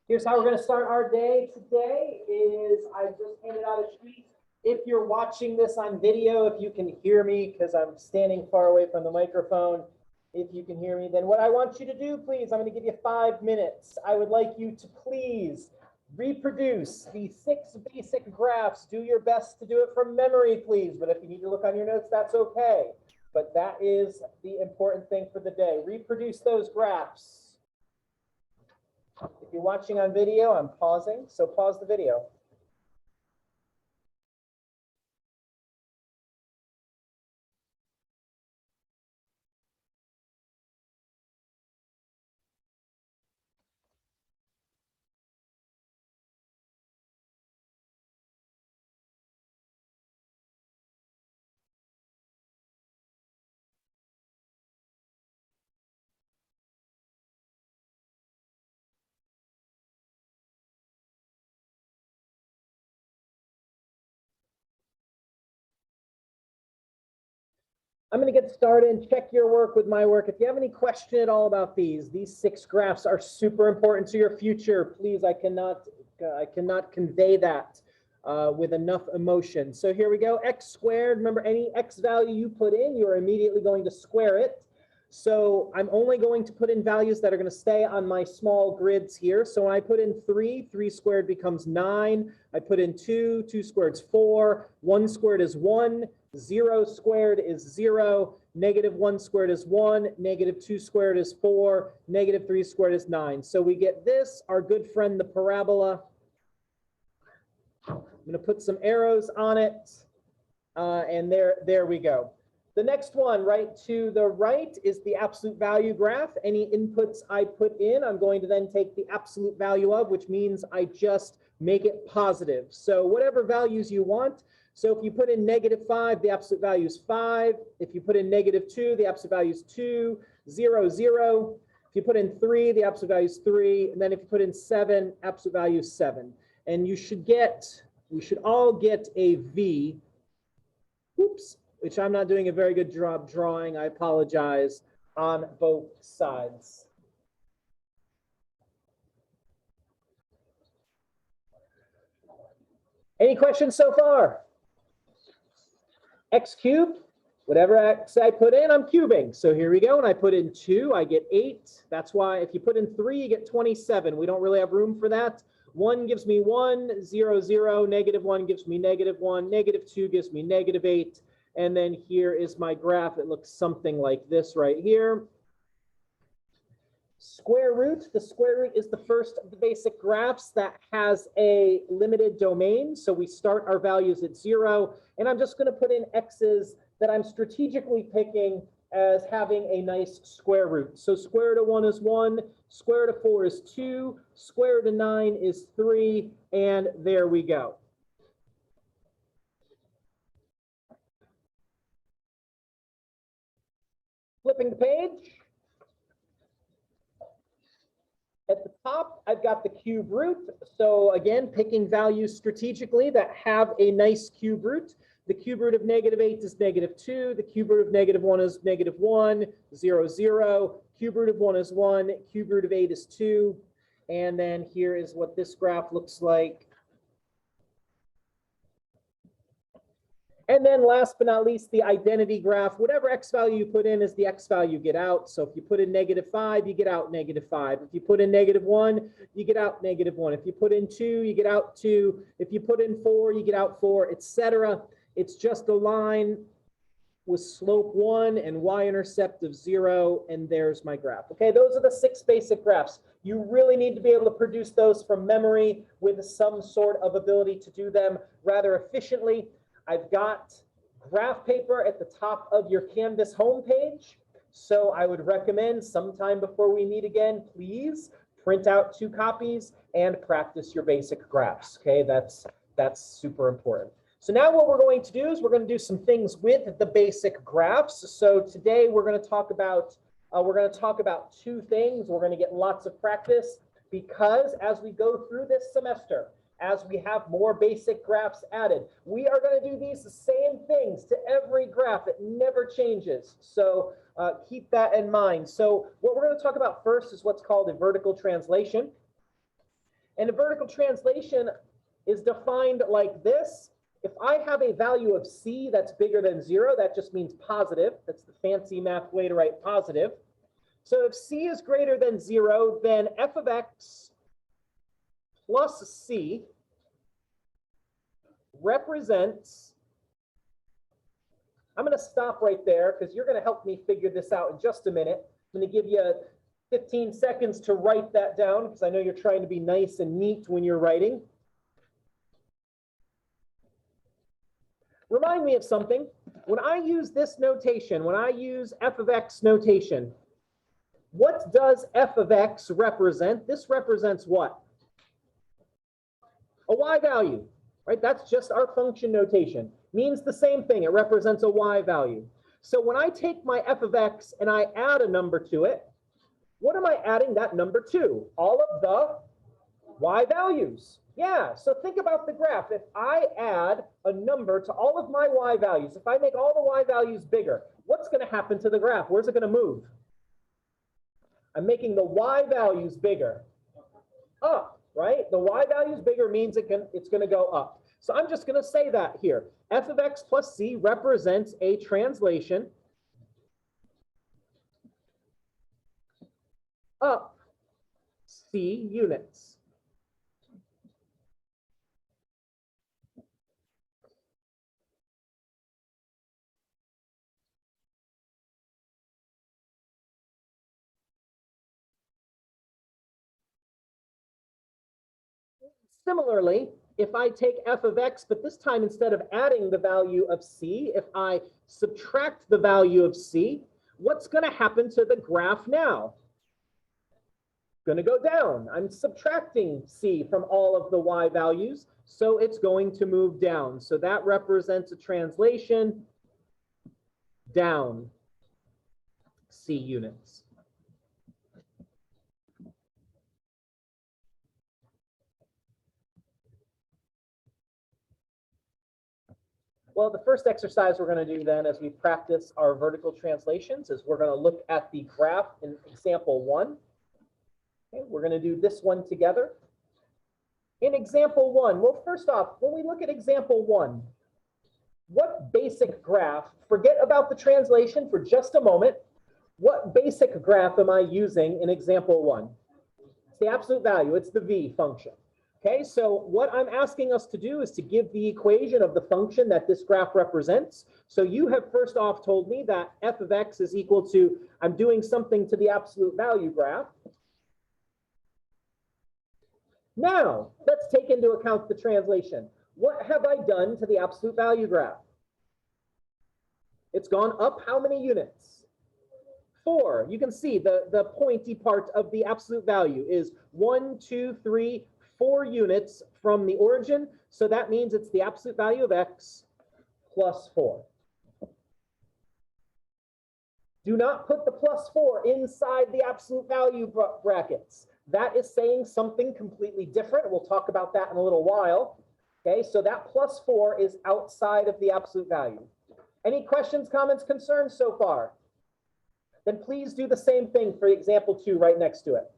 Here's how we're going to start our day today is I just handed out a sheet. If you're watching this on video, if you can hear me, because I'm standing far away from the microphone, if you can hear me, then what I want you to do, please, I'm going to give you 5 minutes. I would like you to please reproduce the 6 basic graphs. Do your best to do it from memory, please. But if you need to look on your notes, that's okay. But that is the important thing for the day. Reproduce those graphs. If you're watching on video, I'm pausing, so pause the video. I'm going to get started and check your work with my work. If you have any question at all about these 6 graphs are super important to your future. Please, I cannot convey that with enough emotion. So here we go, x squared. Remember, any x value you put in, you're immediately going to square it. So I'm only going to put in values that are going to stay on my small grids here. So when I put in 3, 3 squared becomes 9. I put in 2, 2 squared is 4. 1 squared is 1. 0 squared is 0. -1 squared is 1. -2 squared is 4. -3 squared is 9. So we get this, our good friend, the parabola. I'm going to put some arrows on it. And there we go. The next one, right to the right, is the absolute value graph. Any inputs I put in, I'm going to then take the absolute value of, which means I just make it positive. So whatever values you want. So if you put in -5, the absolute value is 5. If you put in -2, the absolute value is 2. 0, 0. If you put in 3, the absolute value is 3. And then if you put in 7, absolute value is 7. And we should all get a V. Oops. Which I'm not doing a very good job drawing, I apologize, on both sides. Any questions so far? X cubed, whatever x I put in, I'm cubing. So here we go, and I put in 2, I get 8. That's why if you put in 3, you get 27. We don't really have room for that. 1 gives me 1, 0, 0, -1 gives me -1, -2 gives me -8. And then here is my graph. It looks something like this right here. Square root. The square root is the first of the basic graphs that has a limited domain. So we start our values at 0. And I'm just going to put in x's that I'm strategically picking as having a nice square root. So square root of 1 is 1. Square root of 4 is 2. Square root of 9 is 3. And there we go. Flipping the page. At the top, I've got the cube root. So again, picking values strategically that have a nice cube root. The cube root of -8 is -2. The cube root of -1 is -1. 0, 0. Cube root of 1 is 1. Cube root of 8 is 2. And then here is what this graph looks like. And then last but not least, the identity graph. Whatever x value you put in is the x value you get out. So if you put in -5, you get out -5. If you put in -1, you get out -1. If you put in 2, you get out 2. If you put in 4, you get out 4, etc. It's just a line with slope 1 and y-intercept of 0, and there's my graph. Okay, those are the 6 basic graphs. You really need to be able to produce those from memory with some sort of ability to do them rather efficiently. I've got graph paper at the top of your Canvas homepage. So I would recommend sometime before we meet again, please print out 2 copies and practice your basic graphs. Okay, that's super important. So now what we're going to do is we're going to do some things with the basic graphs. So today we're going to talk about 2 things. We're going to get lots of practice because as we go through this semester, as we have more basic graphs added, we are going to do these same things to every graph. It never changes. So keep that in mind. So what we're going to talk about first is what's called a vertical translation. And a vertical translation is defined like this. If I have a value of c that's bigger than 0, that just means positive. That's the fancy math way to write positive. So if c is greater than 0, then f of x plus c represents, I'm going to stop right there because you're going to help me figure this out in just a minute. I'm going to give you 15 seconds to write that down because I know you're trying to be nice and neat when you're writing. Remind me of something. When I use this notation, when I use f of x notation, what does f of x represent? This represents what? A y value, right? That's just our function notation. Means the same thing. It represents a y value. So when I take my f of x and I add a number to it, what am I adding that number to? All of the y values. Yeah, so think about the graph. If I add a number to all of my y values, if I make all the y values bigger, what's going to happen to the graph? Where's it going to move? I'm making the y values bigger. Up, right? The y values bigger means it's going to go up. So I'm just going to say that here. F of x plus c represents a translation up c units. Similarly, if I take f of x, but this time instead of adding the value of c, if I subtract the value of c, what's going to happen to the graph now? Going to go down. I'm subtracting c from all of the y values, so it's going to move down. So that represents a translation down c units. Well, the first exercise we're going to do then as we practice our vertical translations is we're going to look at the graph in example 1. Okay, we're going to do this one together. In example 1, well, first off, when we look at example 1, what basic graph, forget about the translation for just a moment, what basic graph am I using in example 1? It's the absolute value, it's the v function. Okay, so what I'm asking us to do is to give the equation of the function that this graph represents. So you have first off told me that f of x is equal to, I'm doing something to the absolute value graph. Now, let's take into account the translation. What have I done to the absolute value graph? It's gone up how many units? 4. You can see the pointy part of the absolute value is 1, 2, 3, 4 units from the origin. So that means it's the absolute value of x plus 4. Do not put the plus 4 inside the absolute value brackets. That is saying something completely different. We'll talk about that in a little while. Okay, so that plus 4 is outside of the absolute value. Any questions, comments, concerns so far? Then please do the same thing for example 2 right next to it.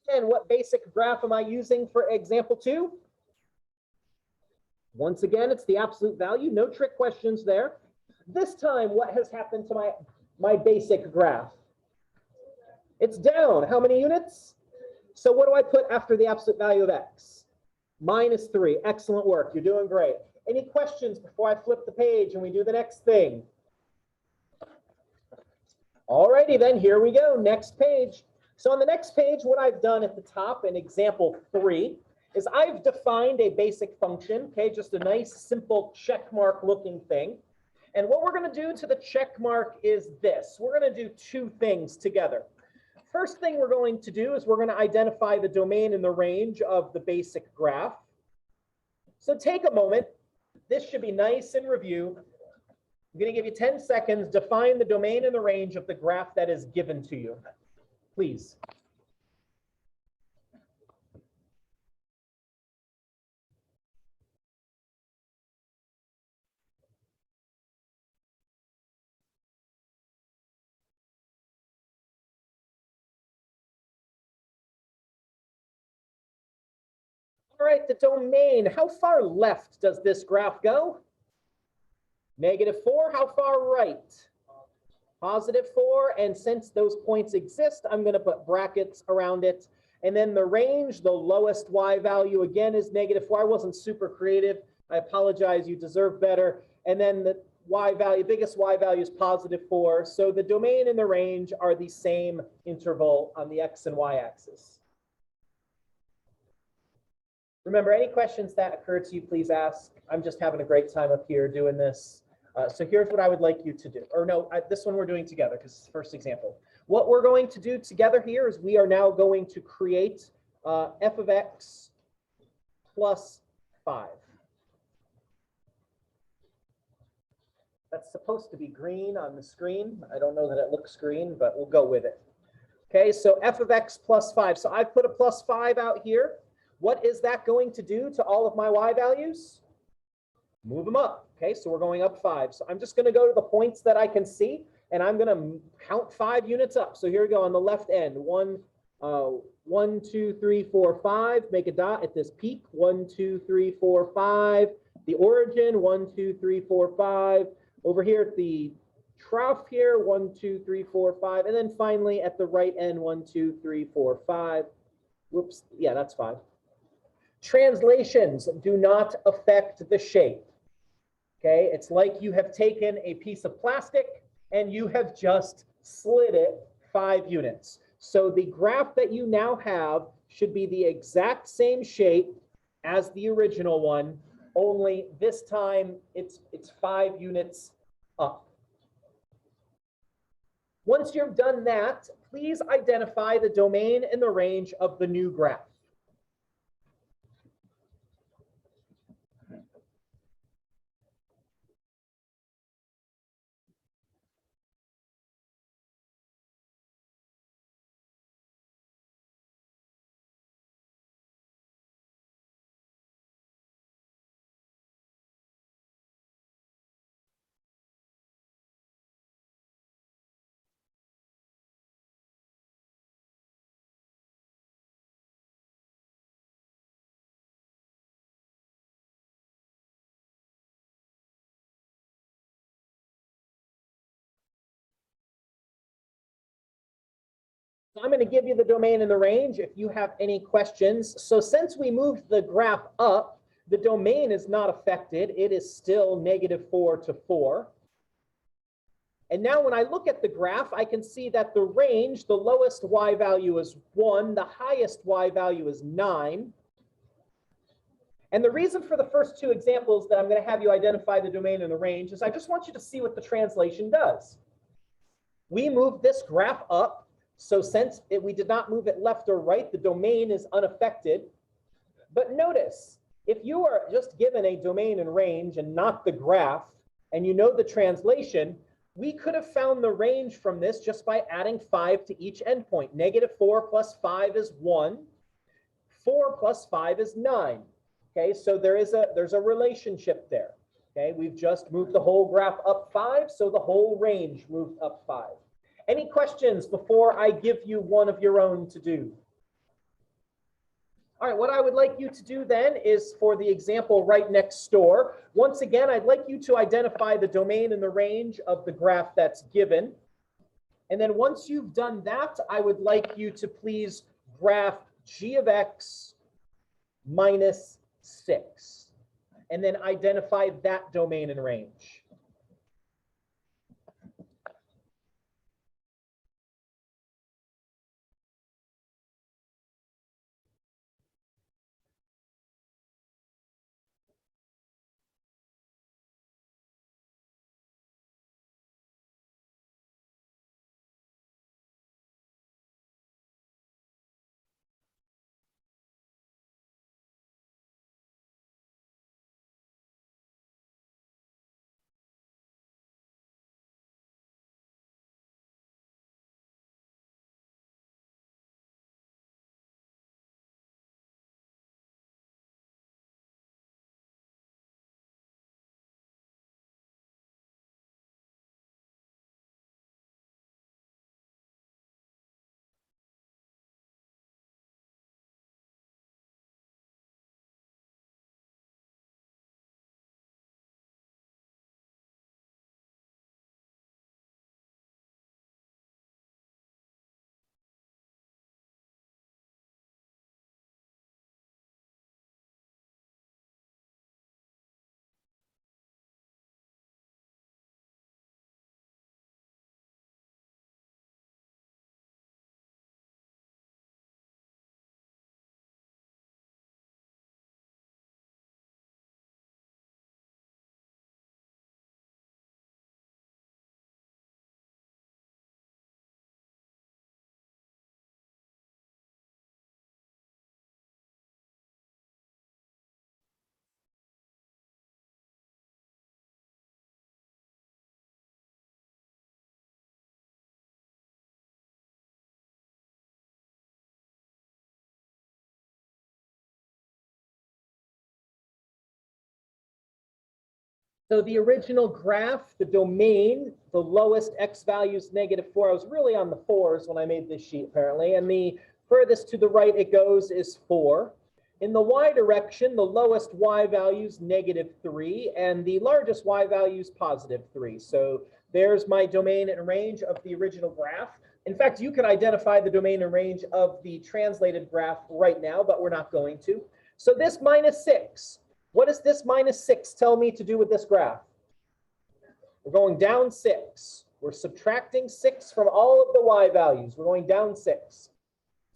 Again, what basic graph am I using for example 2? Once again, it's the absolute value. No trick questions there. This time, what has happened to my basic graph? It's down. How many units? So what do I put after the absolute value of x? -3. Excellent work. You're doing great. Any questions before I flip the page and we do the next thing? Alrighty then, here we go. Next page. So on the next page, what I've done at the top in example 3 is I've defined a basic function, okay, just a nice, simple check mark looking thing. And what we're going to do to the check mark is this. We're going to do 2 things together. First thing we're going to do is we're going to identify the domain and the range of the basic graph. So take a moment. This should be nice in review. I'm going to give you 10 seconds. Define the domain and the range of the graph that is given to you. Please. All right, the domain. How far left does this graph go? -4. How far right? +4. And since those points exist, I'm going to put brackets around it. And then the range, the lowest y value, again, is -4. I wasn't super creative. I apologize. You deserve better. And then the y value, biggest y value is +4. So the domain and the range are the same interval on the x and y axis. Remember, any questions that occur to you, please ask. I'm just having a great time up here doing this. So here's what I would like you to do. Or no, this one we're doing together because it's the first example. What we're going to do together here is we are now going to create f of x plus 5. That's supposed to be green on the screen. I don't know that it looks green, but we'll go with it. Okay, so f of x plus 5. So I've put a +5 out here. What is that going to do to all of my y values? Move them up. Okay, so we're going up 5. So I'm just going to go to the points that I can see, and I'm going to count 5 units up. So here we go on the left end. 1, 2, 3, 4, 5. Make a dot at this peak. 1, 2, 3, 4, 5. The origin. 1, 2, 3, 4, 5. Over here at the trough here. 1, 2, 3, 4, 5. And then finally at the right end. 1, 2, 3, 4, 5. Whoops. Yeah, that's 5. Translations do not affect the shape. Okay, it's like you have taken a piece of plastic and you have just slid it 5 units. So the graph that you now have should be the exact same shape as the original one, only this time it's 5 units up. Once you've done that, please identify the domain and the range of the new graph. I'm going to give you the domain and the range if you have any questions. So since we moved the graph up, the domain is not affected. It is still -4 to 4. And now when I look at the graph, I can see that the range, the lowest y value is 1, the highest y value is 9. And the reason for the first 2 examples that I'm going to have you identify the domain and the range is I just want you to see what the translation does. We moved this graph up. So since we did not move it left or right, the domain is unaffected. But notice, if you are just given a domain and range and not the graph, and you know the translation, we could have found the range from this just by adding 5 to each endpoint. -4 plus 5 is 1. 4 plus 5 is 9. Okay, so there's a relationship there. Okay, we've just moved the whole graph up 5, so the whole range moved up 5. Any questions before I give you one of your own to do? All right, what I would like you to do then is for the example right next door. Once again, I'd like you to identify the domain and the range of the graph that's given. And then once you've done that, I would like you to please graph g of x minus 6. And then identify that domain and range. So the original graph, the domain, the lowest x value is -4. I was really on the 4s when I made this sheet, apparently. And the furthest to the right it goes is 4. In the y direction, the lowest y value is -3, and the largest y value is +3. So there's my domain and range of the original graph. In fact, you could identify the domain and range of the translated graph right now, but we're not going to. So this -6, what does this -6 tell me to do with this graph? We're going down 6. We're subtracting 6 from all of the y values. We're going down 6.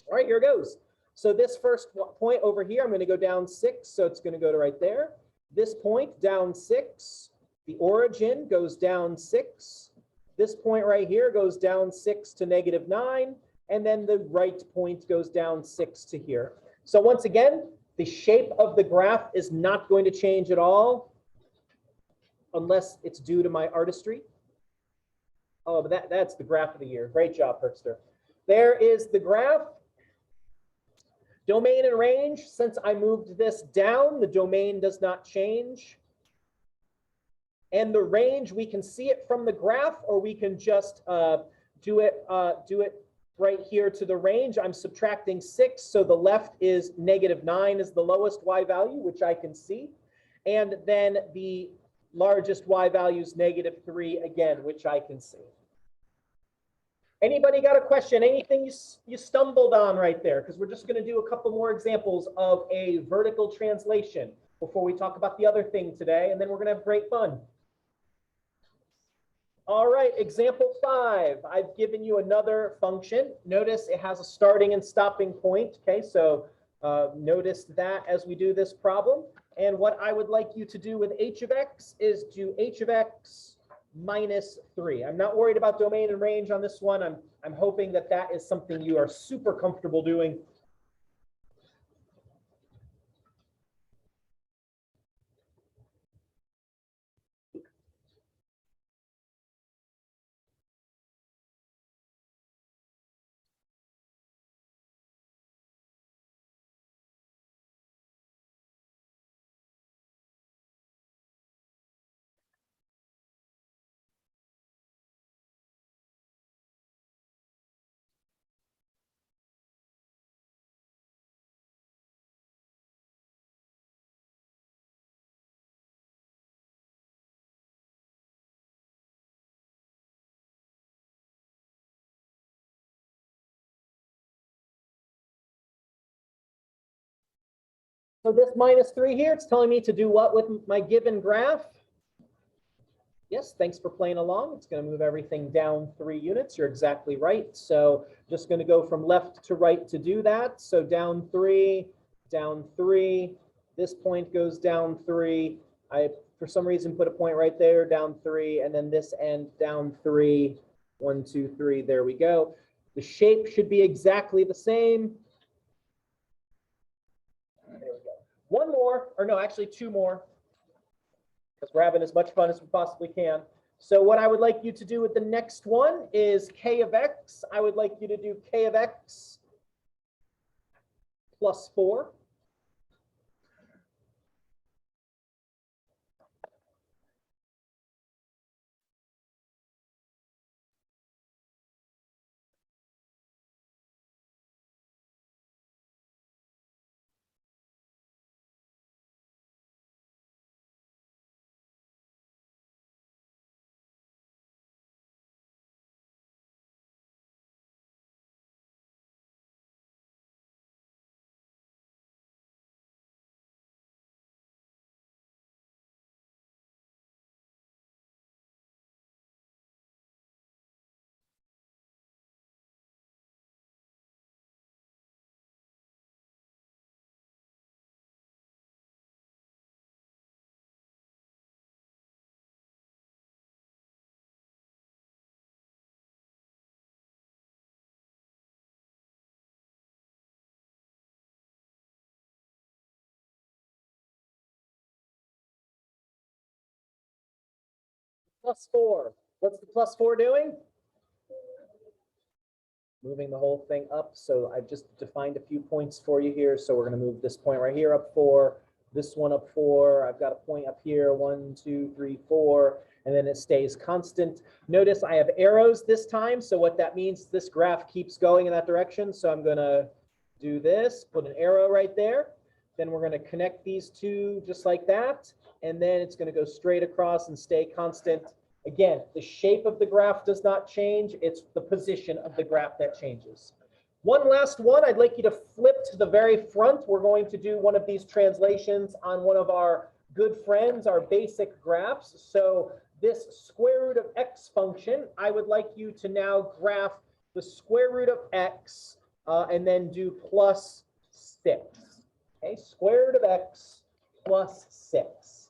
All right, here it goes. So this first point over here, I'm going to go down 6, so it's going to go to right there. This point down 6. The origin goes down 6. This point right here goes down 6 to -9, and then the right point goes down 6 to here. So once again, the shape of the graph is not going to change at all unless it's due to my artistry. Oh, but that's the graph of the year. Great job, Herkster. There is the graph. Domain and range, since I moved this down, the domain does not change. And the range, we can see it from the graph, or we can just do it right here to the range. I'm subtracting 6, so the left is -9 is the lowest y value, which I can see. And then the largest y value is -3 again, which I can see. Anybody got a question? Anything you stumbled on right there? Because we're just going to do a couple more examples of a vertical translation before we talk about the other thing today, and then we're going to have great fun. All right, example 5. I've given you another function. Notice it has a starting and stopping point. Okay, so notice that as we do this problem. And what I would like you to do with h of x is do h of x -3. I'm not worried about domain and range on this one. I'm hoping that that is something you are super comfortable doing. So this -3 here, it's telling me to do what with my given graph? Yes, thanks for playing along. It's going to move everything down 3 units. You're exactly right. So just going to go from left to right to do that. So down 3, down 3. This point goes down 3. I, for some reason, put a point right there, down 3. And then this end, down 3. 1, 2, 3. There we go. The shape should be exactly the same. There we go. One more, or no, actually 2 more, because we're having as much fun as we possibly can. So what I would like you to do with the next one is k of x. I would like you to do k of x plus 4. Plus 4. What's the plus 4 doing? Moving the whole thing up. So I've just defined a few points for you here. So we're going to move this point right here up 4, This one up 4. I've got a point up here, 1, 2, 3, 4, and then it stays constant. Notice I have arrows this time, so what that means, this graph keeps going in that direction. So I'm going to do this, put an arrow right there. Then we're going to connect these two just like that, and then it's going to go straight across and stay constant. Again, the shape of the graph does not change. It's the position of the graph that changes. One last one, I'd like you to flip to the very front. We're going to do one of these translations on one of our good friends, our basic graphs. So this square root of x function, I would like you to now graph the square root of x and then do plus 6. Okay, square root of x plus 6.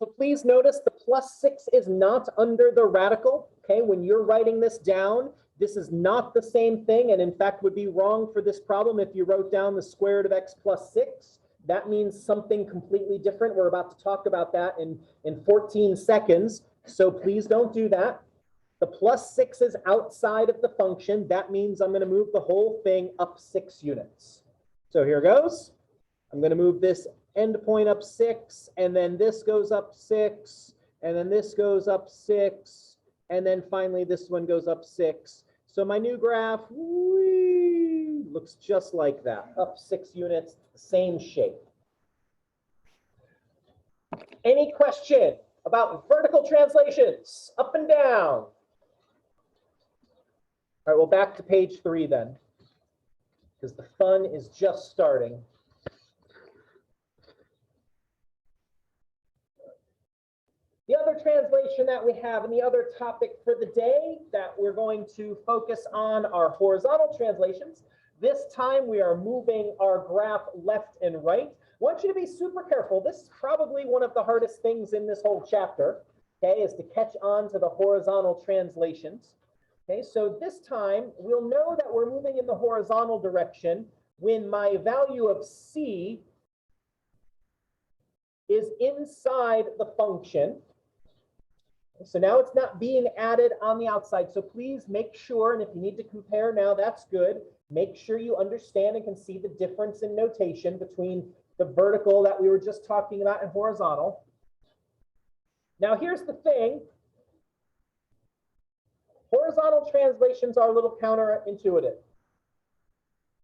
So please notice the plus 6 is not under the radical. Okay, when you're writing this down, this is not the same thing, and in fact would be wrong for this problem if you wrote down the square root of x plus 6. That means something completely different. We're about to talk about that in 14 seconds, so please don't do that. The plus 6 is outside of the function. That means I'm going to move the whole thing up 6 units. So here goes. I'm going to move this endpoint up 6, and then this goes up 6, and then this goes up 6, and then finally this one goes up 6. So my new graph looks just like that, up 6 units, same shape. Any question about vertical translations, up and down? All right, well, back to page 3 then, because the fun is just starting. The other translation that we have and the other topic for the day that we're going to focus on are horizontal translations. This time we are moving our graph left and right. I want you to be super careful. This is probably one of the hardest things in this whole chapter, okay, is to catch on to the horizontal translations. Okay, so this time we'll know that we're moving in the horizontal direction when my value of c is inside the function. So now it's not being added on the outside. So please make sure, and if you need to compare now, that's good. Make sure you understand and can see the difference in notation between the vertical that we were just talking about and horizontal. Now here's the thing. Horizontal translations are a little counterintuitive.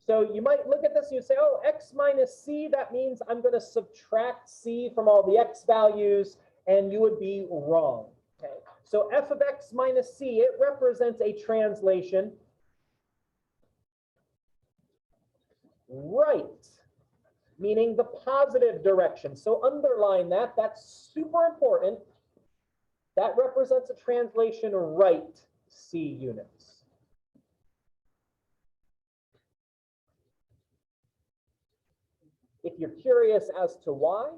So you might look at this and you say, oh, x minus c, that means I'm going to subtract c from all the x values, and you would be wrong. Okay. So f of x minus c, it represents a translation right, meaning the positive direction. So underline that. That's super important. That represents a translation right c units. If you're curious as to why,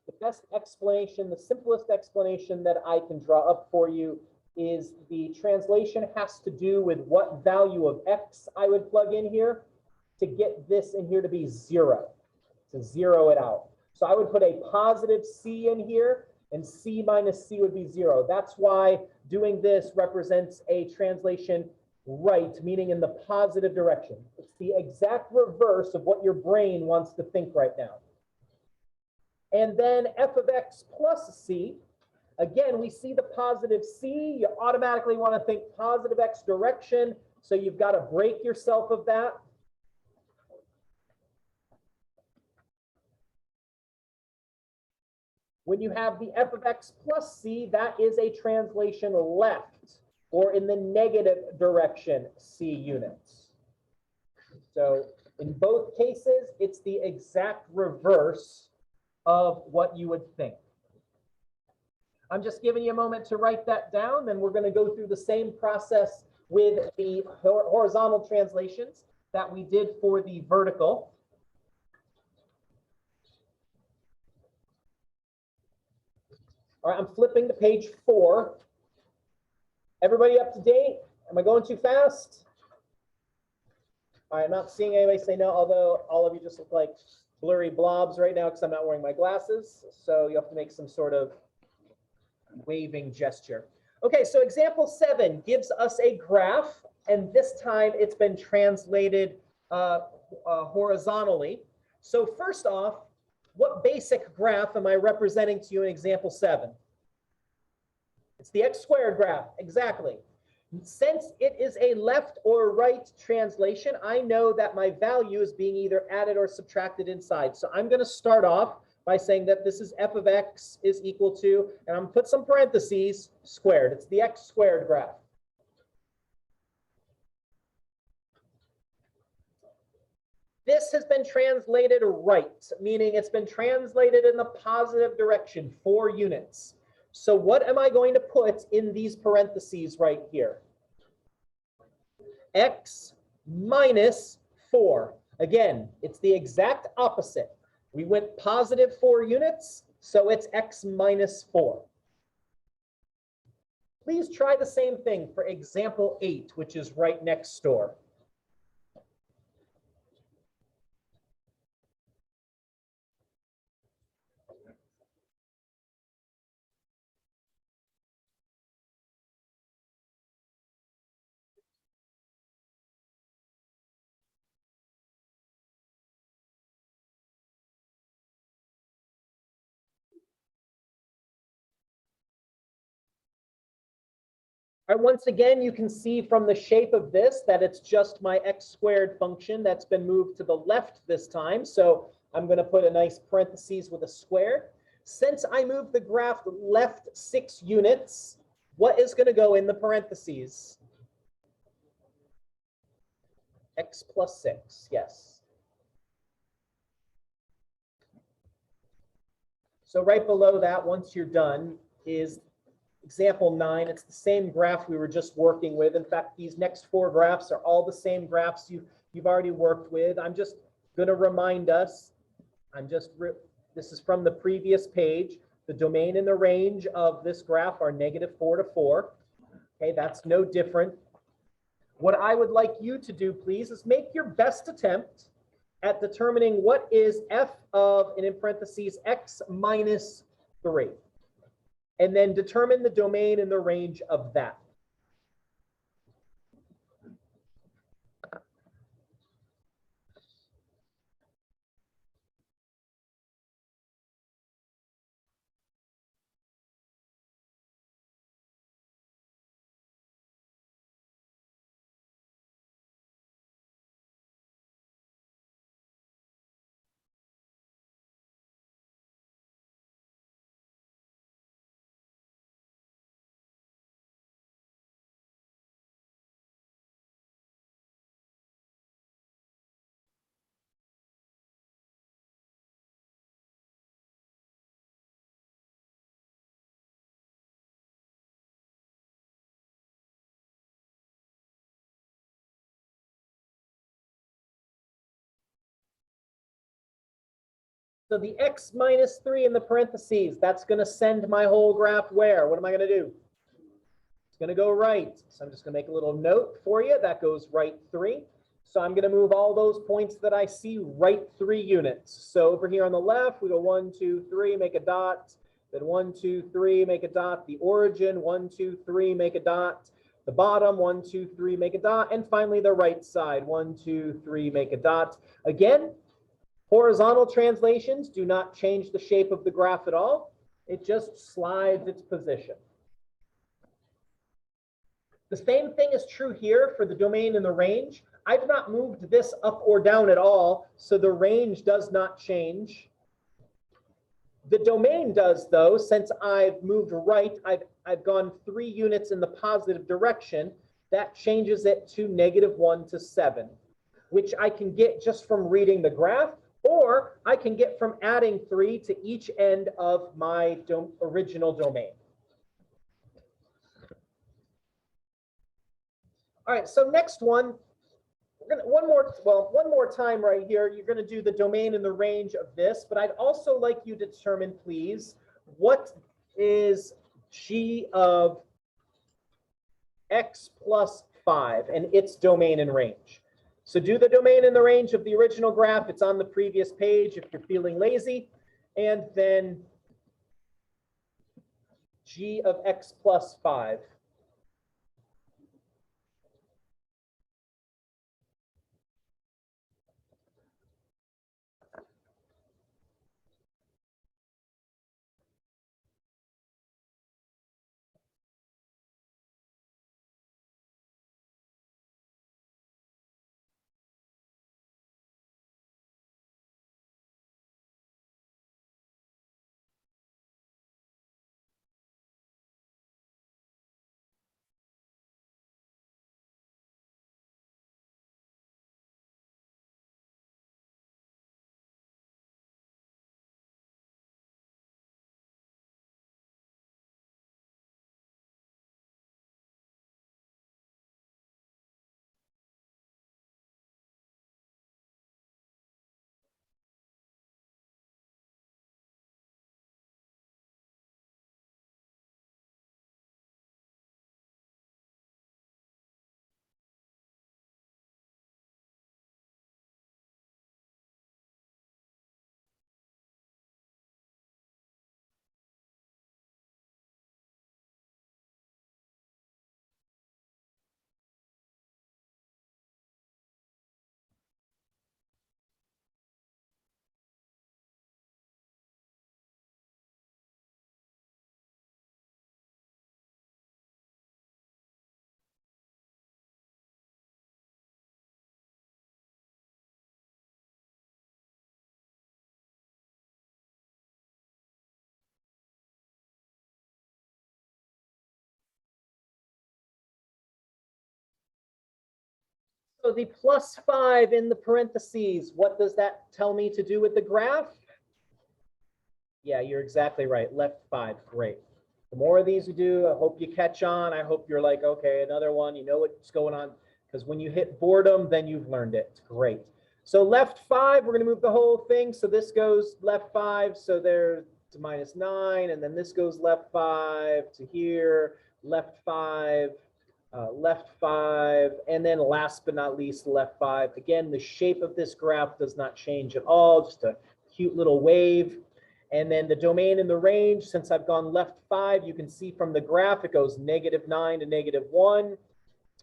the best explanation, the simplest explanation that I can draw up for you is the translation has to do with what value of x I would plug in here to get this in here to be 0, to zero it out. So I would put a positive c in here, and c minus c would be 0. That's why doing this represents a translation right, meaning in the positive direction. It's the exact reverse of what your brain wants to think right now. And then f of x plus c, again, we see the positive c. You automatically want to think positive x direction, so you've got to break yourself of that. When you have the f of x plus c, that is a translation left, or in the negative direction, c units. So in both cases, it's the exact reverse of what you would think. I'm just giving you a moment to write that down. Then we're going to go through the same process with the horizontal translations that we did for the vertical. All right, I'm flipping to page 4. Everybody up to date? Am I going too fast? All right, I'm not seeing anybody say no, although all of you just look like blurry blobs right now because I'm not wearing my glasses. So you have to make some sort of waving gesture. Okay, so example 7 gives us a graph, and this time it's been translated horizontally. So first off, what basic graph am I representing to you in example 7? It's the x squared graph, exactly. Since it is a left or right translation, I know that my value is being either added or subtracted inside. So I'm going to start off by saying that this is f of x is equal to, and I'm going to put some parentheses, squared. It's the x squared graph. This has been translated right, meaning it's been translated in the positive direction, 4 units. So what am I going to put in these parentheses right here? X minus 4. Again, it's the exact opposite. We went positive 4 units, so it's x minus 4. Please try the same thing for example 8, which is right next door. All right, once again, you can see from the shape of this that it's just my x squared function that's been moved to the left this time. So I'm going to put a nice parentheses with a square. Since I moved the graph left 6 units, what is going to go in the parentheses? X plus 6, yes. So right below that, once you're done, is example 9. It's the same graph we were just working with. In fact, these next 4 graphs are all the same graphs you've already worked with. I'm just going to remind us, this is from the previous page. The domain and the range of this graph are -4 to 4. Okay, that's no different. What I would like you to do, please, is make your best attempt at determining what is f of, and in parentheses, x minus 3. And then determine the domain and the range of that. So the x minus 3 in the parentheses, that's going to send my whole graph where? What am I going to do? It's going to go right. So I'm just going to make a little note for you. That goes right 3. So I'm going to move all those points that I see right 3 units. So over here on the left, we go 1, 2, 3, make a dot. Then 1, 2, 3, make a dot. The origin, 1, 2, 3, make a dot. The bottom, 1, 2, 3, make a dot. And finally, the right side, 1, 2, 3, make a dot. Again, horizontal translations do not change the shape of the graph at all. It just slides its position. The same thing is true here for the domain and the range. I've not moved this up or down at all, so the range does not change. The domain does, though, since I've moved right, I've gone 3 units in the positive direction. That changes it to -1 to 7, which I can get just from reading the graph, or I can get from adding 3 to each end of my original domain. All right, so next one, we're gonna one more time right here. You're gonna do the domain and the range of this, but I'd also like you to determine, please, what is g of x plus 5 and its domain and range. So do the domain and the range of the original graph. It's on the previous page if you're feeling lazy. And then g of x plus 5. So the plus 5 in the parentheses, what does that tell me to do with the graph? Yeah, you're exactly right. Left 5, great. The more of these you do, I hope you catch on. I hope you're like, okay, another one, you know what's going on. Because when you hit boredom, then you've learned it. It's great. So left 5, we're going to move the whole thing. So this goes left 5, so there's to -9, and then this goes left 5 to here, left 5, left 5, and then last but not least, left 5. Again, the shape of this graph does not change at all, just a cute little wave. And then the domain and the range, since I've gone left 5, you can see from the graph, it goes -9 to -1,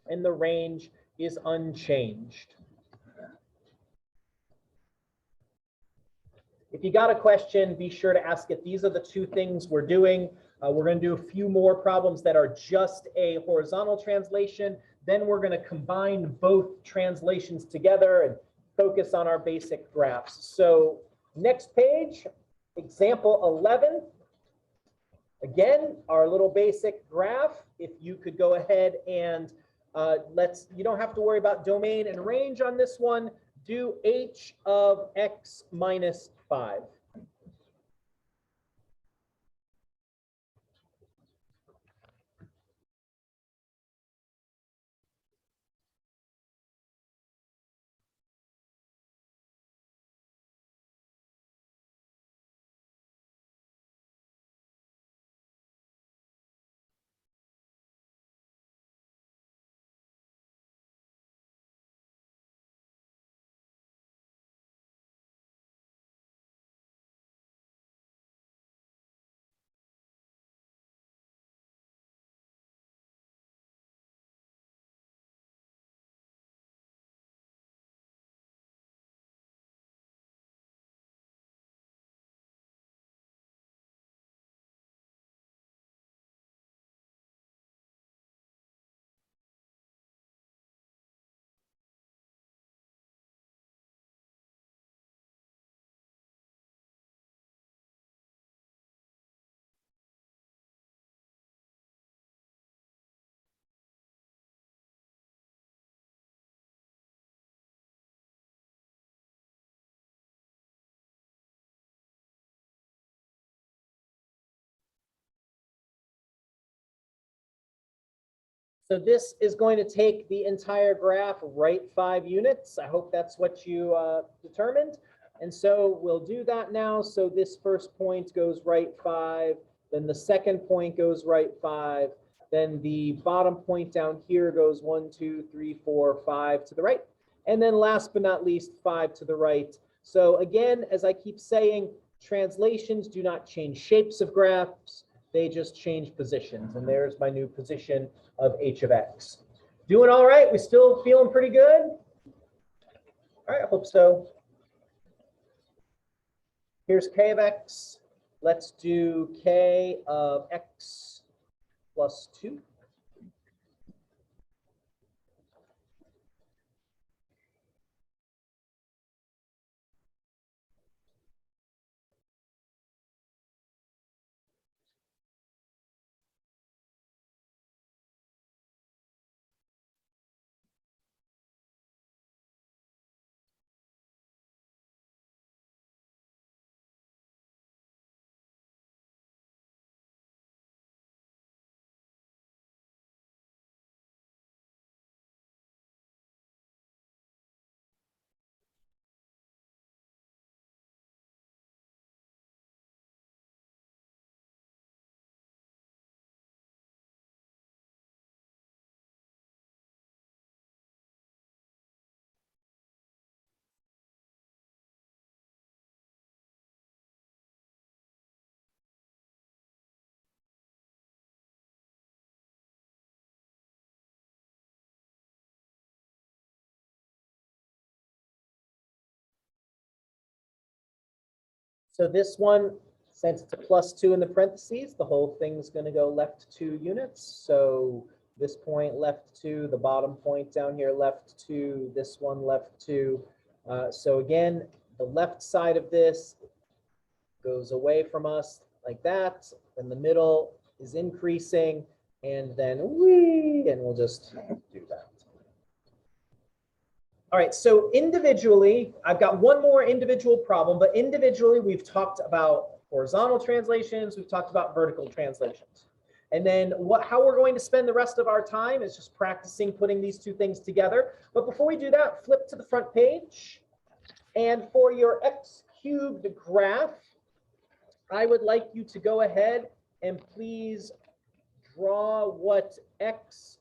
and the range is unchanged. If you got a question, be sure to ask it. These are the two things we're doing. We're going to do a few more problems that are just a horizontal translation. Then we're going to combine both translations together and focus on our basic graphs. So next page, example 11. Again, our little basic graph. If you could go ahead and you don't have to worry about domain and range on this one. Do h of x minus 5. So this is going to take the entire graph right 5 units. I hope that's what you determined. And so we'll do that now. So this first point goes right 5. Then the second point goes right 5. Then the bottom point down here goes 1, 2, 3, 4, 5 to the right. And then last but not least, 5 to the right. So again, as I keep saying, translations do not change shapes of graphs. They just change positions. And there's my new position of h of x. Doing all right? We still feeling pretty good? All right, I hope so. Here's k of x. Let's do k of x plus 2. So this one, since it's a plus 2 in the parentheses, the whole thing's going to go left 2 units. So this point left 2, the bottom point down here left 2, this one left 2. So again, the left side of this goes away from us like that. And the middle is increasing. And then and we'll just do that. All right, so individually, I've got one more individual problem, but individually we've talked about horizontal translations, we've talked about vertical translations. And then how we're going to spend the rest of our time is just practicing putting these two things together. But before we do that, flip to the front page. And for your x cubed graph, I would like you to go ahead and please draw what x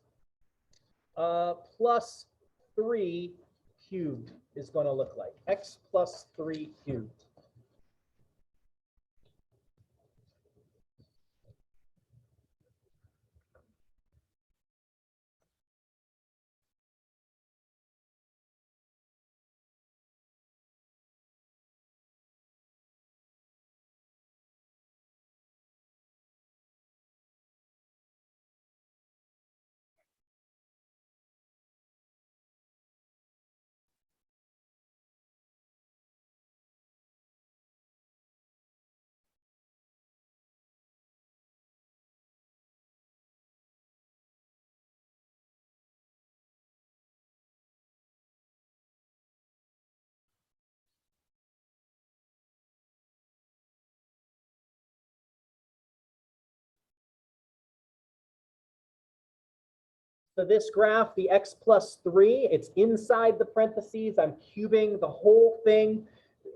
plus 3 cubed is going to look like. X plus 3 cubed. So this graph, the x plus 3, it's inside the parentheses. I'm cubing the whole thing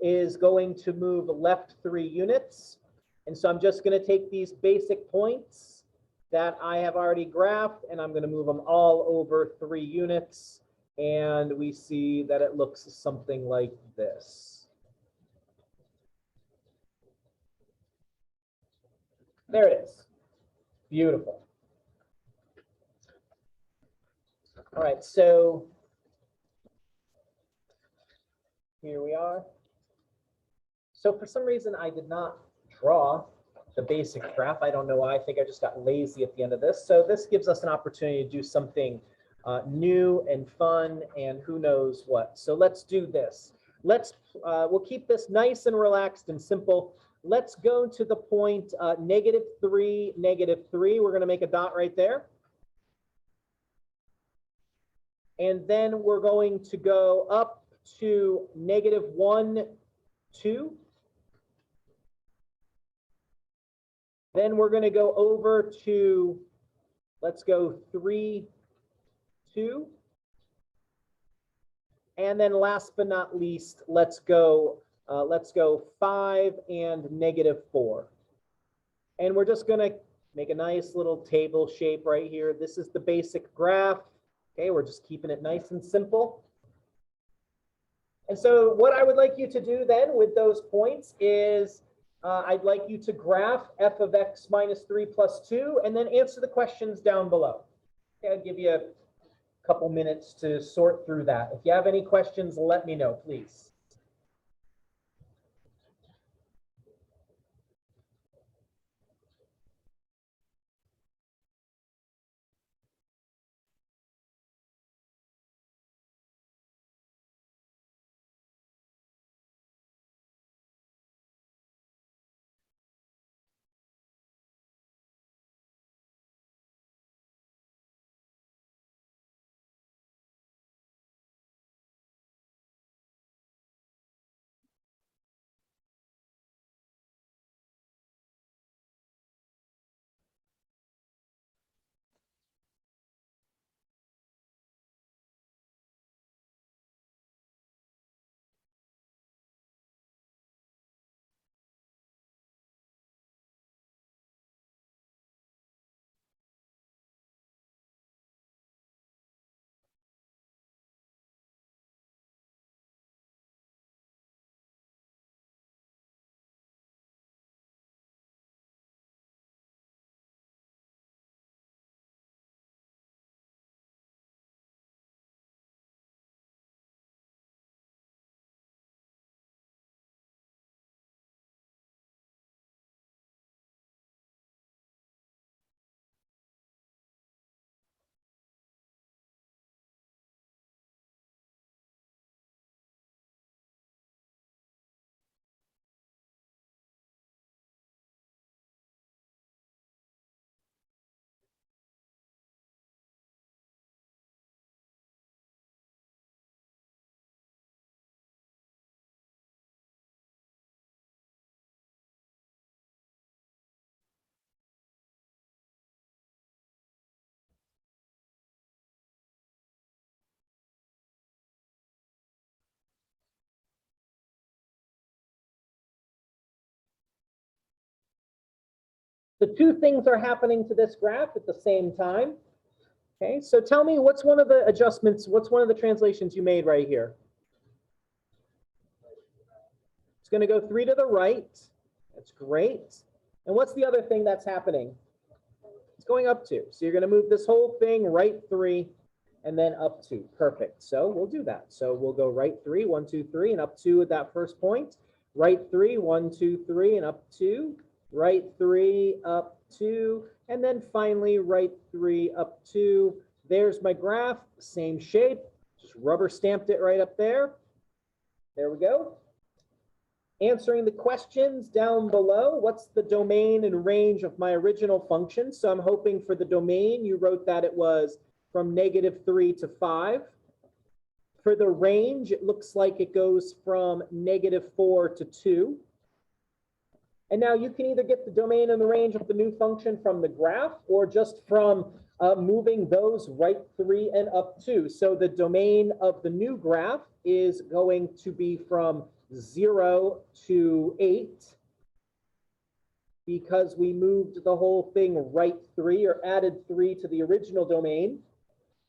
is going to move left 3 units. And so I'm just going to take these basic points that I have already graphed, and I'm going to move them all over 3 units. And we see that it looks something like this. There it is. Beautiful. All right, so here we are. So for some reason, I did not draw the basic graph. I don't know why. I think I just got lazy at the end of this. So this gives us an opportunity to do something new and fun and who knows what. So let's do this. We'll keep this nice and relaxed and simple. Let's go to the point -3, -3. We're going to make a dot right there. And then we're going to go up to -1, 2. Then we're going to go over to, let's go 3, 2. And then last but not least, let's go 5 and negative 4. And we're just going to make a nice little table shape right here. This is the basic graph. Okay, we're just keeping it nice and simple. And so what I would like you to do then with those points is I'd like you to graph f of x minus 3 plus 2 and then answer the questions down below. Okay, I'll give you a couple minutes to sort through that. If you have any questions, let me know, please. The two things are happening to this graph at the same time. Okay, so tell me, what's one of the adjustments, what's one of the translations you made right here? It's going to go 3 to the right. That's great. And what's the other thing that's happening? It's going up 2. So you're going to move this whole thing right 3 and then up 2. Perfect. So we'll do that. So we'll go right 3, 1, 2, 3, and up 2 at that first point. Right 3, 1, 2, 3, and up 2. Right 3, up 2, and then finally right 3, up 2. There's my graph, same shape, just rubber stamped it right up there. There we go. Answering the questions down below, what's the domain and range of my original function? So I'm hoping for the domain, you wrote that it was from negative 3 to 5. For the range, it looks like it goes from negative 4 to 2. And now you can either get the domain and the range of the new function from the graph or just from moving those right 3 and up 2. So the domain of the new graph is going to be from 0 to 8 because we moved the whole thing right 3 or added 3 to the original domain.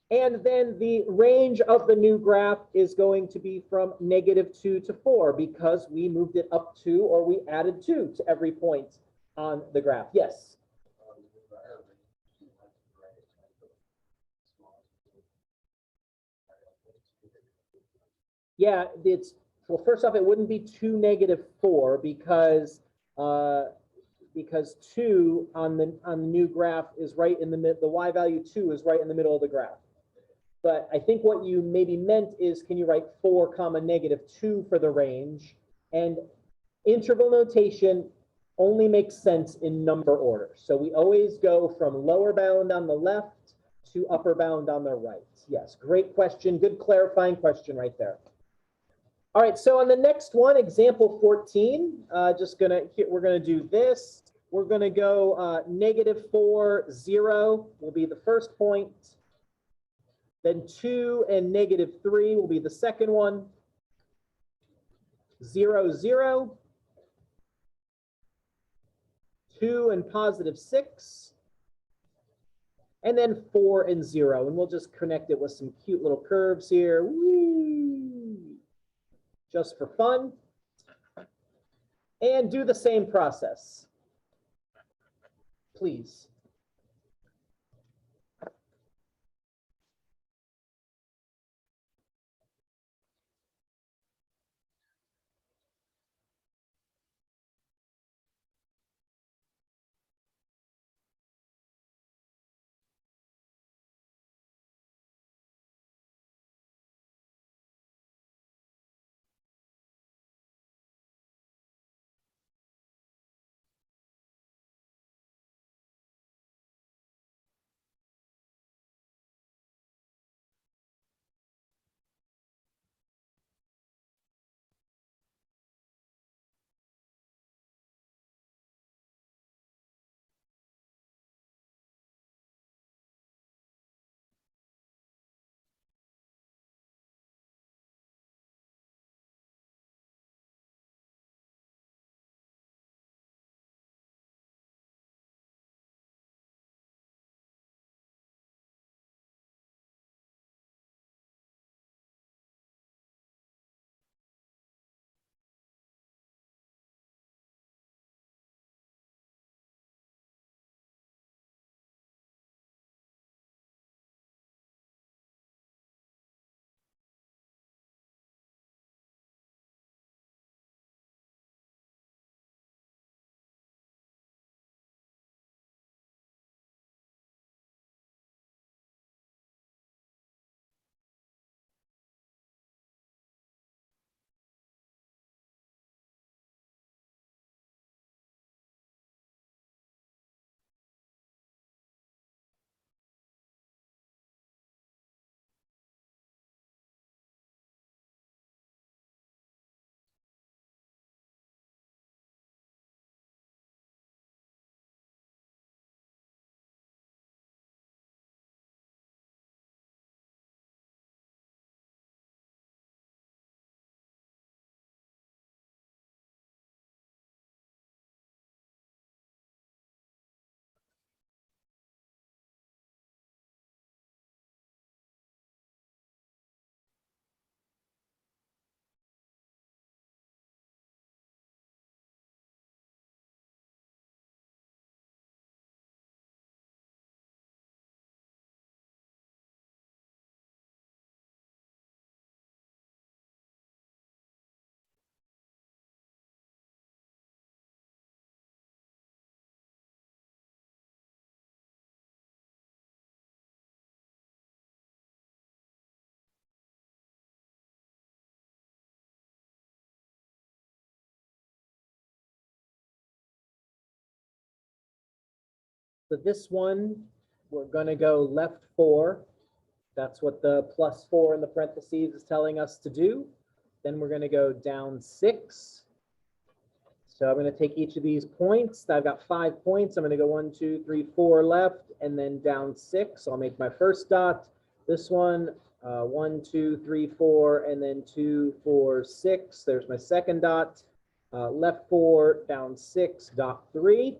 And then the range of the new graph is going to be from negative 2 to 4 because we moved it up 2 or we added 2 to every point on the graph. Yes? Yeah, it's, well, first off, it wouldn't be 2, negative 4 because 2 on the new graph is right in the y value 2 is right in the middle of the graph. But I think what you maybe meant is, can you write 4 comma negative 2 for the range? And interval notation only makes sense in number order. So we always go from lower bound on the left to upper bound on the right. Yes, great question. Good clarifying question right there. All right, so on the next one, example 14, we're gonna do this. We're gonna go negative 4, 0 will be the first point. Then 2 and -3 will be the second one. 0, 0. 2 and +6. And then 4 and 0. And we'll just connect it with some cute little curves here. Whee! Just for fun. And do the same process, please. So this one, we're going to go left 4. That's what the +4 in the parentheses is telling us to do. Then we're going to go down 6. So I'm going to take each of these points. I've got 5 points. I'm going to go 1, 2, 3, 4 left, and then down 6. I'll make my first dot. This one, 1, 2, 3, 4, and then 2, 4, 6. There's my second dot. Left 4, down 6, dot 3.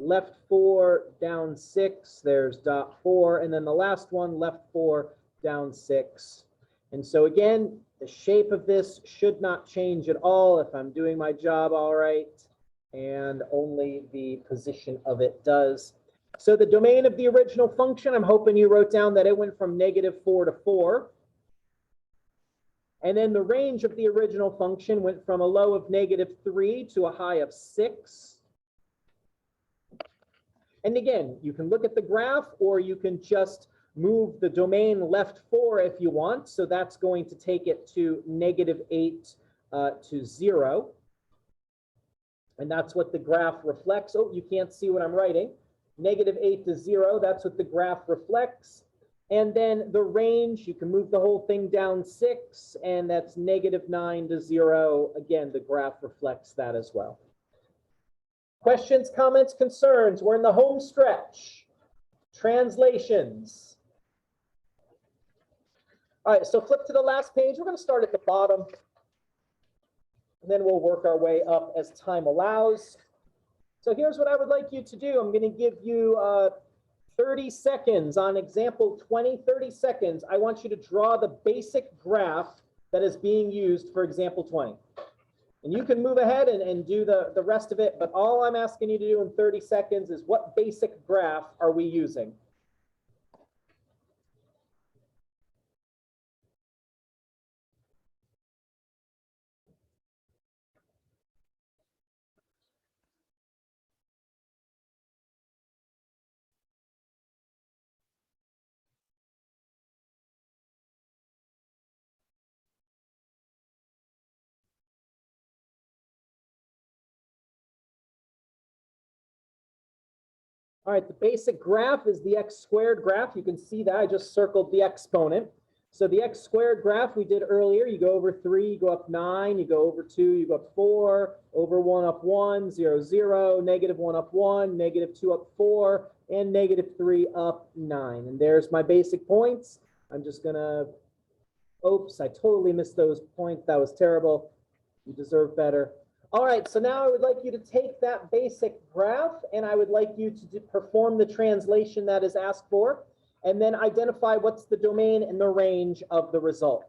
Left 4, down 6, there's dot 4, and then the last one, left 4, down 6. And so again, the shape of this should not change at all if I'm doing my job all right, and only the position of it does. So the domain of the original function, I'm hoping you wrote down that it went from -4 to 4. And then the range of the original function went from a low of -3 to a high of 6. And again, you can look at the graph, or you can just move the domain left 4 if you want. So that's going to take it to -8 to 0. And that's what the graph reflects. Oh, you can't see what I'm writing. -8 to 0, that's what the graph reflects. And then the range, you can move the whole thing down 6, and that's -9 to 0. Again, the graph reflects that as well. Questions, comments, concerns? We're in the home stretch. Translations. All right, so flip to the last page. We're going to start at the bottom, and then we'll work our way up as time allows. So here's what I would like you to do. I'm going to give you 30 seconds on example 20, 30 seconds. I want you to draw the basic graph that is being used for example 20. And you can move ahead and do the rest of it, but all I'm asking you to do in 30 seconds is what basic graph are we using? All right, the basic graph is the x squared graph. You can see that I just circled the exponent. So the x squared graph we did earlier, you go over 3, you go up 9, you go over 2, you go up 4, over 1 up 1, 0, 0, negative 1 up 1, negative 2 up 4, and negative 3 up 9. And there's my basic points. I'm just going to, oops, I totally missed those points. That was terrible. You deserve better. All right, so now I would like you to take that basic graph and I would like you to perform the translation that is asked for and then identify what's the domain and the range of the result.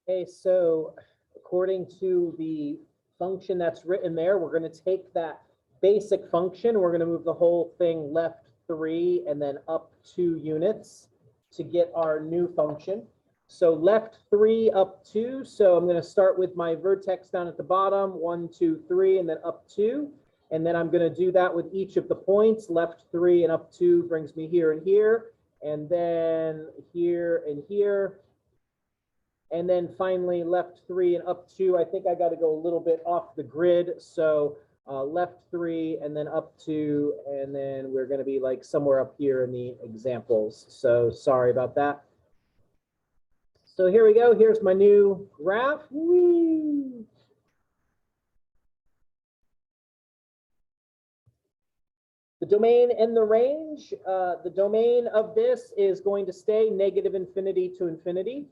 Okay, so according to the function that's written there, we're going to take that basic function, we're going to move the whole thing left 3 and then up 2 units to get our new function. So left 3, up 2. So I'm going to start with my vertex down at the bottom, 1, 2, 3, and then up 2. And then I'm going to do that with each of the points. Left 3 and up 2 brings me here and here, and then here and here. And then finally left 3 and up 2. I think I got to go a little bit off the grid. So left 3 and then up 2. And then we're going to be like somewhere up here in the examples. So sorry about that. So here we go. Here's my new graph. Woo! The domain and the range. The domain of this is going to stay negative infinity to infinity.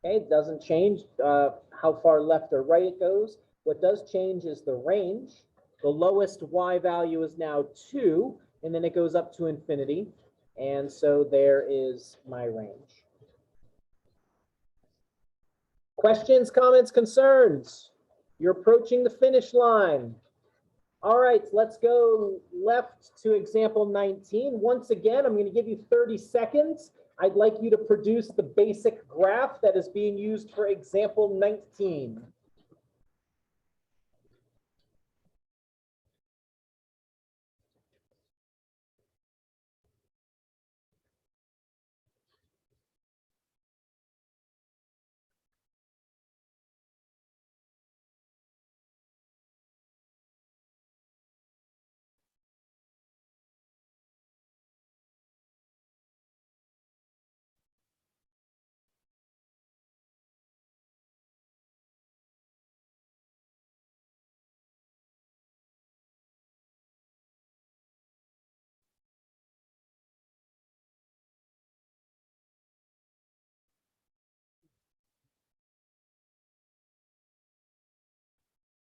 Okay, it doesn't change how far left or right it goes. What does change is the range. The lowest y value is now 2, and then it goes up to infinity. And so there is my range. Questions, comments, concerns? You're approaching the finish line. All right, let's go left to example 19. Once again, I'm going to give you 30 seconds. I'd like you to produce the basic graph that is being used for example 19.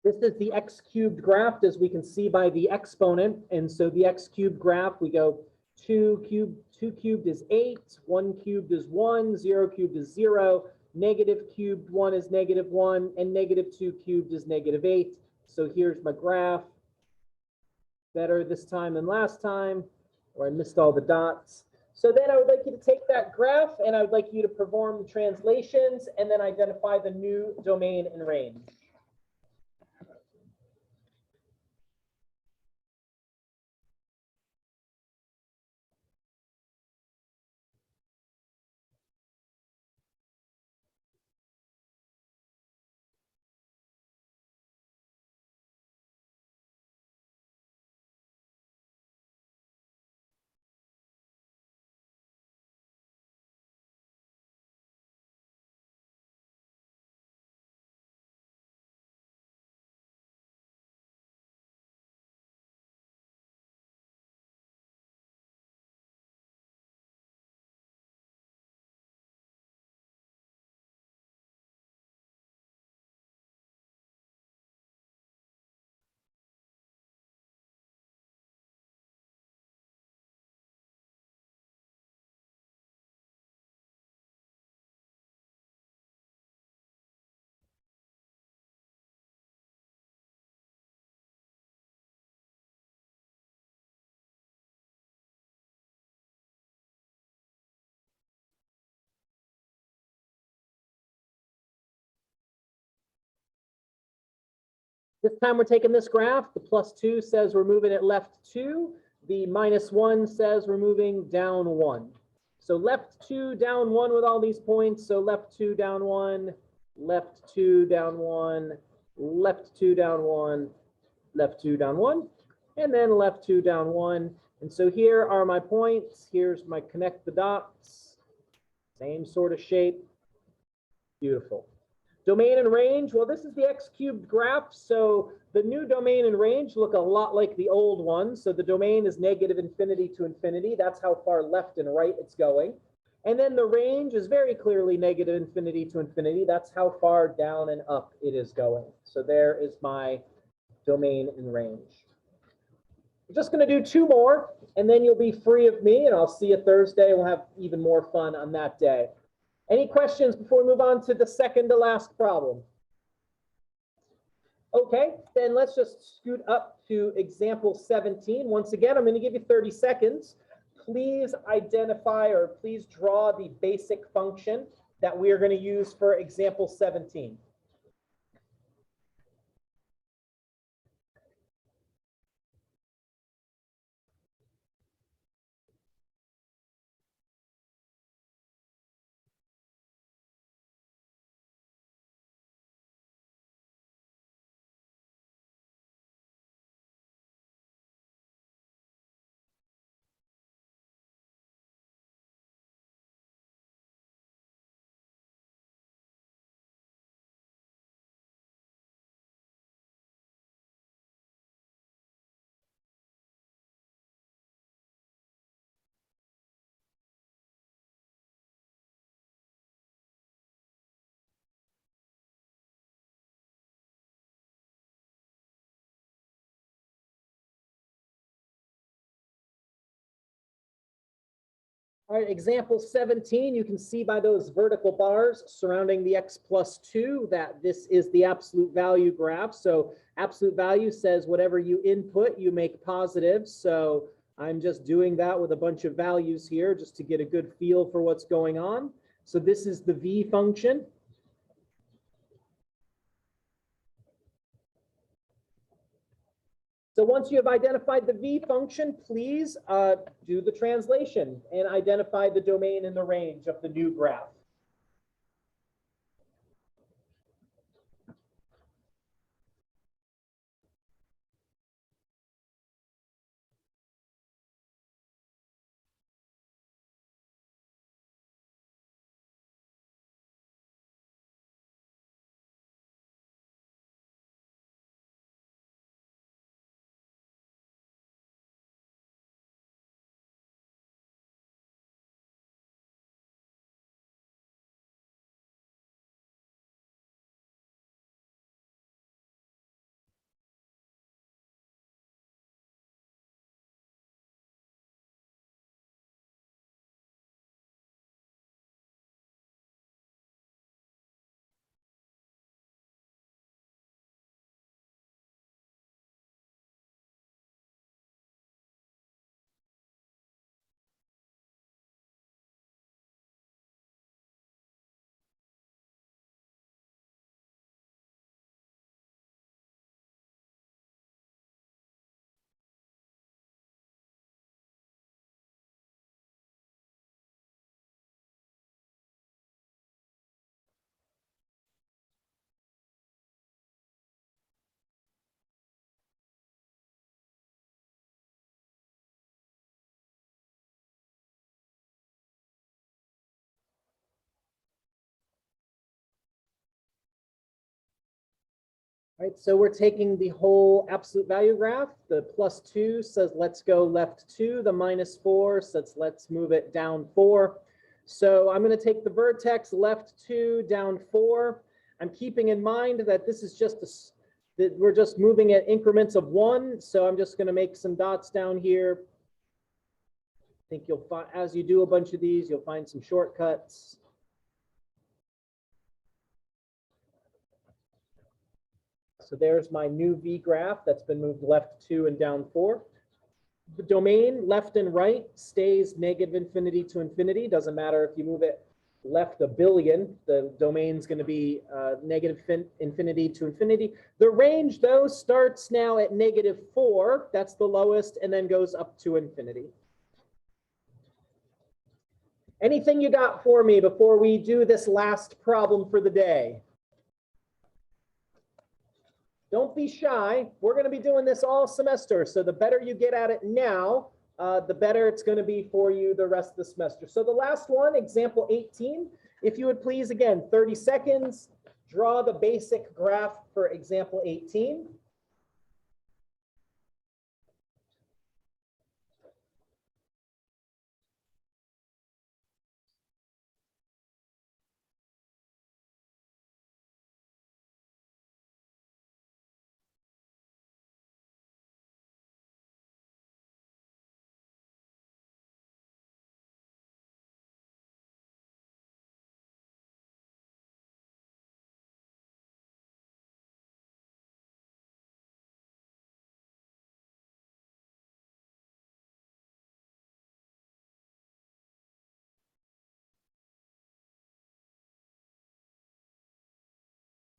This is the x cubed graph, as we can see by the exponent. And so the x cubed graph, we go 2 cubed is 8, 1 cubed is 1, 0 cubed is 0, negative cubed 1 is negative 1, and negative 2 cubed is negative 8. So here's my graph. Better this time than last time, or I missed all the dots. So then I would like you to take that graph and I would like you to perform the translations and then identify the new domain and range. This time we're taking this graph. The +2 says we're moving it left 2. The -1 says we're moving down 1. So left 2, down 1 with all these points. So left 2, down 1, left 2, down 1, left 2, down 1, left 2, down 1, and then left 2, down 1. And so here are my points. Here's my connect the dots. Same sort of shape. Beautiful. Domain and range, well, this is the x cubed graph. So the new domain and range look a lot like the old one. So the domain is negative infinity to infinity. That's how far left and right it's going. And then the range is very clearly negative infinity to infinity. That's how far down and up it is going. So there is my domain and range. I'm just going to do 2 more, and then you'll be free of me, and I'll see you Thursday. We'll have even more fun on that day. Any questions before we move on to the second to last problem? Okay, then let's just scoot up to example 17. Once again, I'm going to give you 30 seconds. Please identify or please draw the basic function that we are going to use for example 17. All right, example 17, you can see by those vertical bars surrounding the x plus 2 that this is the absolute value graph. So absolute value says whatever you input, you make positive. So I'm just doing that with a bunch of values here just to get a good feel for what's going on. So this is the v function. So once you have identified the v function, please do the translation and identify the domain and the range of the new graph. Right, so we're taking the whole absolute value graph. The plus 2 says let's go left 2. The minus 4 says let's move it down 4. So I'm going to take the vertex left 2, down 4. I'm keeping in mind that this is just that we're just moving at increments of 1. So I'm just going to make some dots down here. I think you'll find, as you do a bunch of these, you'll find some shortcuts. So there's my new V graph that's been moved left 2 and down 4. The domain left and right stays negative infinity to infinity. Doesn't matter if you move it left a billion, the domain's going to be negative infinity to infinity. The range, though, starts now at -4. That's the lowest, and then goes up to infinity. Anything you got for me before we do this last problem for the day? Don't be shy. We're going to be doing this all semester. So the better you get at it now, the better it's going to be for you the rest of the semester. So the last one, example 18, if you would please, again, 30 seconds, draw the basic graph for example 18.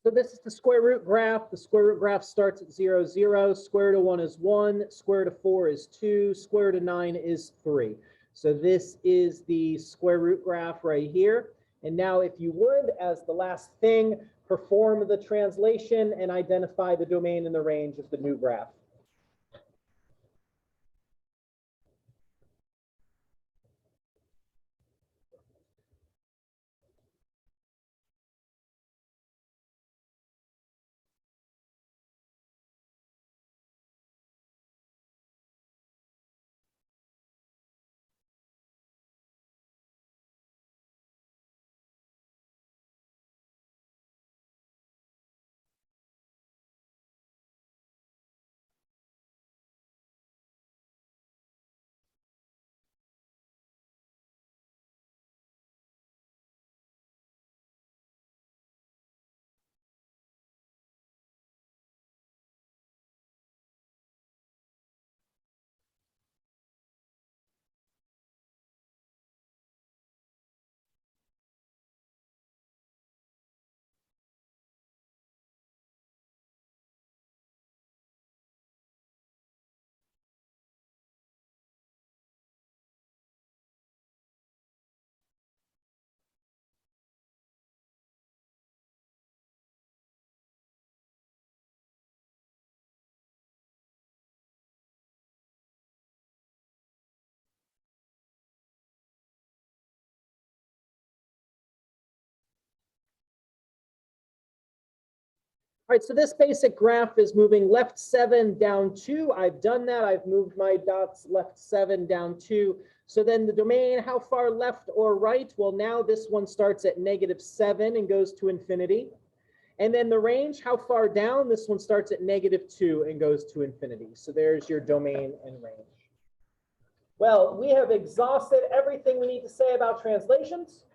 So this is the square root graph. The square root graph starts at 0, 0. Square root of 1 is 1. Square root of 4 is 2. Square root of 9 is 3. So this is the square root graph right here. And now if you would, as the last thing, perform the translation and identify the domain and the range of the new graph. All right, so this basic graph is moving left 7 down 2. I've done that. I've moved my dots left 7 down 2. So then the domain, how far left or right? Well, now this one starts at -7 and goes to infinity. And then the range, how far down? This one starts at -2 and goes to infinity. So there's your domain and range. Well, we have exhausted everything we need to say about translations.